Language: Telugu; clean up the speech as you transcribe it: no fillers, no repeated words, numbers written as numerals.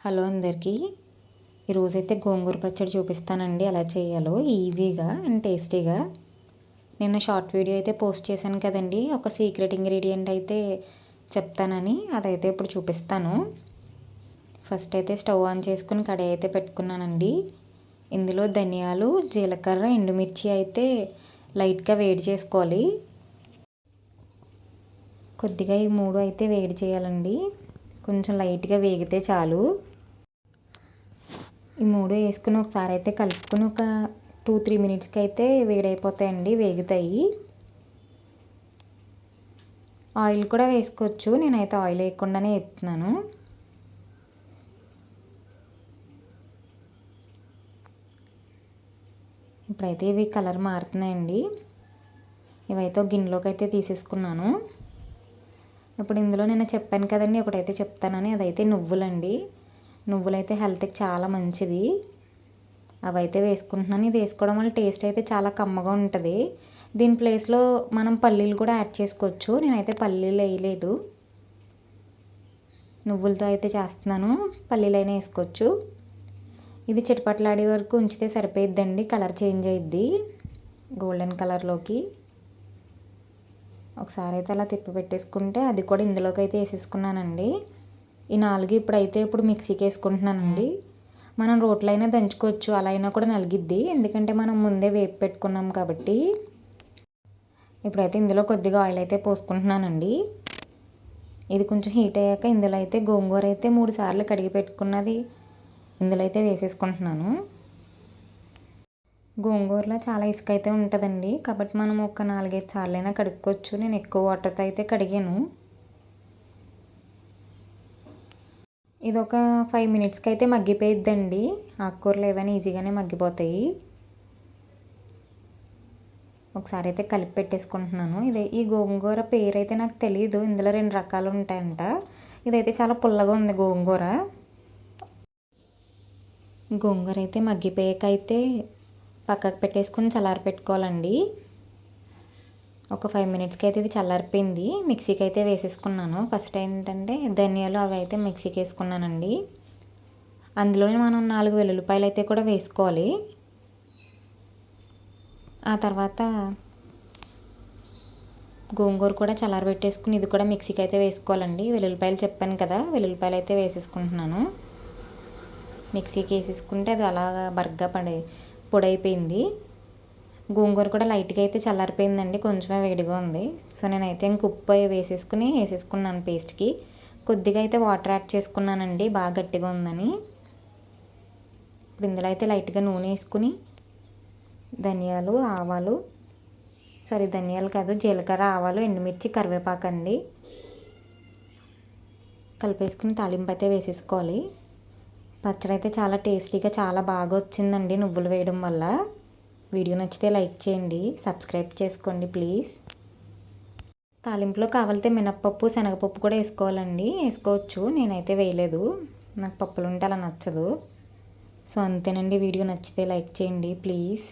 హలో అందరికీ. ఈరోజైతే గోంగూర పచ్చడి చూపిస్తానండి ఎలా చేయాలో ఈజీగా అండ్ టేస్టీగా. నిన్న షార్ట్ వీడియో అయితే పోస్ట్ చేశాను కదండి, ఒక సీక్రెట్ ఇంగ్రీడియంట్ అయితే చెప్తానని. అదైతే ఇప్పుడు చూపిస్తాను. ఫస్ట్ అయితే స్టవ్ ఆన్ చేసుకుని కడాయి అయితే పెట్టుకున్నానండి. ఇందులో ధనియాలు, జీలకర్ర, ఎండుమిర్చి అయితే లైట్గా వేడి చేసుకోవాలి. కొద్దిగా ఈ మూడు అయితే వేడి చేయాలండి, కొంచెం లైట్గా వేగితే చాలు. ఈ మూడు వేసుకుని ఒకసారి అయితే కలుపుకుని ఒక 2-3 మినిట్స్కి అయితే వేడైపోతాయండి, వేగుతాయి. ఆయిల్ కూడా వేసుకోవచ్చు, నేనైతే ఆయిల్ వేయకుండానే వేపుతున్నాను. ఇప్పుడైతే ఇవి కలర్ మారుతున్నాయండి. ఇవైతే ఒక గిన్నెలోకి అయితే తీసేసుకున్నాను. ఇప్పుడు ఇందులో నేను చెప్పాను కదండి ఒకటైతే చెప్తానని, అదైతే నువ్వులండి. నువ్వులైతే హెల్త్కి చాలా మంచిది. అవైతే వేసుకుంటున్నాను. ఇది వేసుకోవడం వల్ల టేస్ట్ అయితే చాలా కమ్మగా ఉంటుంది. దీని ప్లేస్లో మనం పల్లీలు కూడా యాడ్ చేసుకోవచ్చు. నేనైతే పల్లీలు వేయలేదు, నువ్వులతో అయితే చేస్తున్నాను. పల్లీలు అయినా వేసుకోవచ్చు. ఇది చిటపట్లాడే వరకు ఉంచితే సరిపోయిద్దండి, కలర్ చేంజ్ అయ్యిద్ది గోల్డెన్ కలర్లోకి. ఒకసారి అయితే అలా తిప్పి పెట్టేసుకుంటే అది కూడా ఇందులోకి అయితే వేసేసుకున్నానండి. ఈ 4 ఇప్పుడు మిక్సీకి వేసుకుంటున్నానండి. మనం రోట్లో అయినా దంచుకోవచ్చు, అలా అయినా కూడా నలిగిద్ది, ఎందుకంటే మనం ముందే వేపు పెట్టుకున్నాం కాబట్టి. ఇప్పుడైతే ఇందులో కొద్దిగా ఆయిల్ అయితే పోసుకుంటున్నానండి. ఇది కొంచెం హీట్ అయ్యాక ఇందులో అయితే గోంగూర అయితే 3 సార్లు కడిగి పెట్టుకున్నది ఇందులో అయితే వేసేసుకుంటున్నాను. గోంగూరలో చాలా ఇసుక అయితే ఉంటుందండి, కాబట్టి మనం ఒక 4-5 సార్లు అయినా కడుక్కోవచ్చు. నేను ఎక్కువ వాటర్తో అయితే కడిగాను. ఇది ఒక 5 మినిట్స్కి అయితే మగ్గిపోయిద్దండి. ఆకుకూరలు ఏవైనా ఈజీగానే మగ్గిపోతాయి. ఒకసారి అయితే కలిపి పెట్టేసుకుంటున్నాను. ఈ గోంగూర పేరు అయితే నాకు తెలియదు, ఇందులో 2 రకాలు ఉంటాయంట. ఇదైతే చాలా పుల్లగా ఉంది గోంగూర. గోంగూర అయితే మగ్గిపోయాక అయితే పక్కకు పెట్టేసుకుని చల్లారి పెట్టుకోవాలండి. ఒక 5 మినిట్స్కి అయితే ఇది చల్లారిపోయింది. మిక్సీకి అయితే వేసేసుకున్నాను. ఫస్ట్ ఏంటంటే ధనియాలు అవి అయితే మిక్సీకి వేసుకున్నానండి. అందులోనే మనం 4 వెల్లుల్లిపాయలు అయితే కూడా వేసుకోవాలి. ఆ తర్వాత గోంగూర కూడా చల్లారబెట్టేసుకుని ఇది కూడా మిక్సీకి అయితే వేసుకోవాలండి. వెల్లుల్లిపాయలు చెప్పాను కదా, వెల్లుల్లిపాయలు అయితే వేసేసుకుంటున్నాను. మిక్సీకి వేసేసుకుంటే అది అలాగా బరగ్గా పొడైపోయింది. గోంగూర కూడా లైట్గా అయితే చల్లారిపోయిందండి, కొంచెమే వేడిగా ఉంది. సో నేనైతే ఇంక ఉప్పు వేసేసుకున్నాను పేస్ట్కి. కొద్దిగా అయితే వాటర్ యాడ్ చేసుకున్నానండి, బాగా గట్టిగా ఉందని. ఇప్పుడు ఇందులో అయితే లైట్గా నూనె వేసుకుని ధనియాలు కాదు, జీలకర్ర, ఆవాలు, ఎండుమిర్చి, కరివేపాకు అండి కలిపేసుకుని తాలింపు అయితే వేసేసుకోవాలి. పచ్చడి అయితే చాలా టేస్టీగా చాలా బాగా వచ్చిందండి నువ్వులు వేయడం వల్ల. వీడియో నచ్చితే లైక్ చేయండి, సబ్స్క్రైబ్ చేసుకోండి ప్లీజ్. తాలింపులో కావాలితే మినప్పప్పు, శనగపప్పు కూడా వేసుకోవచ్చు. నేనైతే వేయలేదు, నాకు పప్పులు ఉంటే అలా నచ్చదు. సో అంతేనండి. వీడియో నచ్చితే లైక్ చేయండి ప్లీజ్.